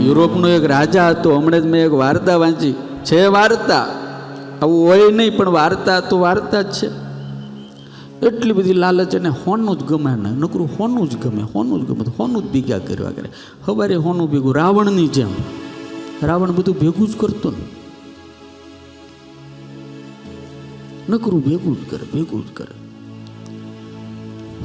યુરોપનો એક રાજા હતો. હમણાં જ મેં એક વાર્તા વાંચી છે. વાર્તા આવું હોય નહીં, પણ વાર્તા તો વાર્તા જ છે. એટલી બધી લાલચ, અને હોનું જ ગમે ને, નકરું હોનું જ ગમે, હોનું જ ગમે, હોનું જ ભેગા કરવા કરે. સવારે હોનું ભેગું, રાવણની જેમ. રાવણ બધું ભેગું જ કરતો ને, નકરું ભેગું જ કરે, ભેગું જ કરે.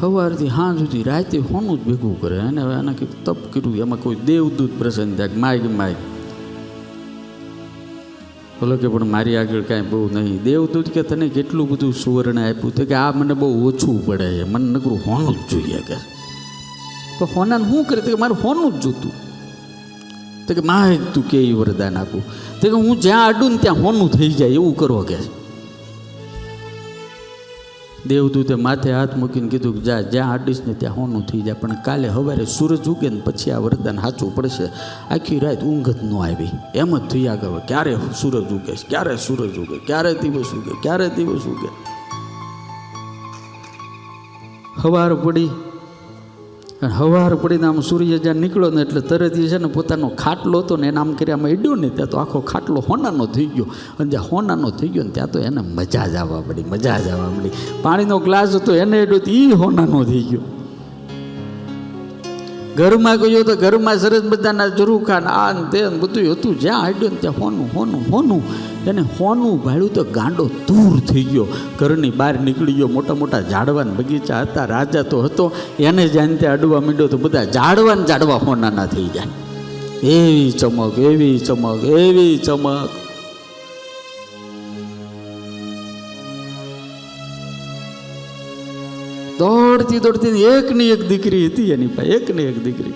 સવારથી હાંજ સુધી રાતે હોનું જ ભેગું કરે. અને હવે આના કંઈક તપ કર્યું, એમાં કોઈ દેવદૂત પ્રસન્ન થાય, માય માય બોલો કે પણ મારી આગળ કાંઈ બહુ નહીં. દેવદૂત કે તને કેટલું બધું સુવર્ણ આપ્યું? તો કે આ મને બહુ ઓછું પડે છે, મને નકરું હોનું જ જોઈએ. કે તો હોનાને શું કરે? તો કે મારે હોનું જ જોતું. તો કે માય તું કે વરદાન આપું? તો કે હું જ્યાં આડું ને ત્યાં હોનું થઈ જાય એવું કરો. કે દેવદૂતે માથે હાથ મૂકીને કીધું કે જા, જ્યાં આડીશ ને ત્યાં હોનું થઈ જાય, પણ કાલે સવારે સૂરજ ઉગે ને પછી આ વરદાન સાચું પડશે. આખી રાત ઊંઘ જ ન આવી, એમ જ થયા કરે ક્યારે સૂરજ ઉગે, ક્યારે સૂરજ ઉગે, ક્યારે દિવસ ઉગે, ક્યારે દિવસ ઉગે. સવાર પડી, સવાર પડીને આમ સૂર્ય જ્યાં નીકળ્યો ને એટલે તરત એ છે ને પોતાનો ખાટલો હતો ને એને આમ કરી આમાં અડ્યો ને, ત્યાં તો આખો ખાટલો હોનાનો થઈ ગયો. અને જ્યાં હોનાનો થઈ ગયો ને ત્યાં તો એને મજા જ આવવા મળી, મજા જ આવવા મળી. પાણીનો ગ્લાસ હતો એને અડ્યો તો એ હોનાનો થઈ ગયો. ઘરમાં ગયો તો ઘરમાં સરસ બધાના ઝરૂખા ને આ ને તે બધું હતું. જ્યાં અડ્યો ને ત્યાં હોનું હોનું હોનું. એને હોનું ભાળ્યું તો ગાંડો દૂર થઈ ગયો. ઘરની બહાર નીકળી ગયો. મોટા મોટા ઝાડવાના બગીચા હતા. રાજા તો હતો, એને જ્યાં ત્યાં અડવા માંડ્યો તો બધા ઝાડવાને ઝાડવા હોનાના થઈ જાય. એવી ચમક, એવી ચમક, એવી ચમક. દોડતી દોડતી એકની એક દીકરી હતી એની પાસે, એકની એક દીકરી.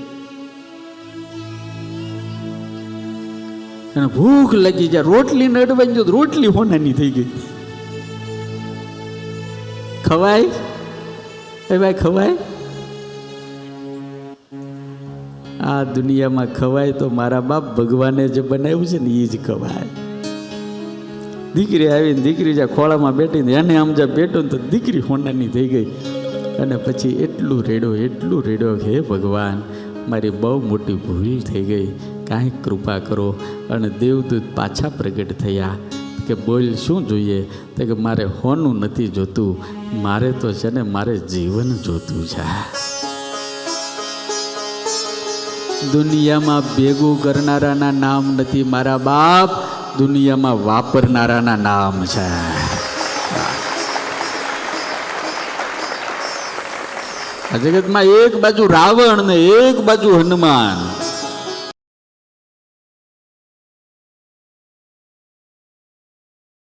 એને ભૂખ લાગી જાય, રોટલી નડવાઈ ગયો, રોટલી હોનાની થઈ ગઈ. ખવાય એ ભાઈ, ખવાય? આ દુનિયામાં ખવાય તો મારા બાપ ભગવાને જે બનાવ્યું છે ને એ જ ખવાય. દીકરી આવીને દીકરી જ્યાં ખોળામાં બેઠીને એને આમ જ્યાં બેઠો ને તો દીકરી હોનાની થઈ ગઈ. અને પછી એટલું રેડો, હે ભગવાન મારી બહુ મોટી ભૂલ થઈ ગઈ, કાંઈક કૃપા કરો. અને દેવદૂત પાછા પ્રગટ થયા કે બોલ શું જોઈએ? તો કે મારે હોનું નથી જોતું, મારે તો છે ને મારે જીવન જોતું છે. દુનિયામાં ભેગું કરનારાના નામ નથી મારા બાપ, દુનિયામાં વાપરનારાના નામ છે. આ જગતમાં એક બાજુ રાવણ ને એક બાજુ હનુમાન.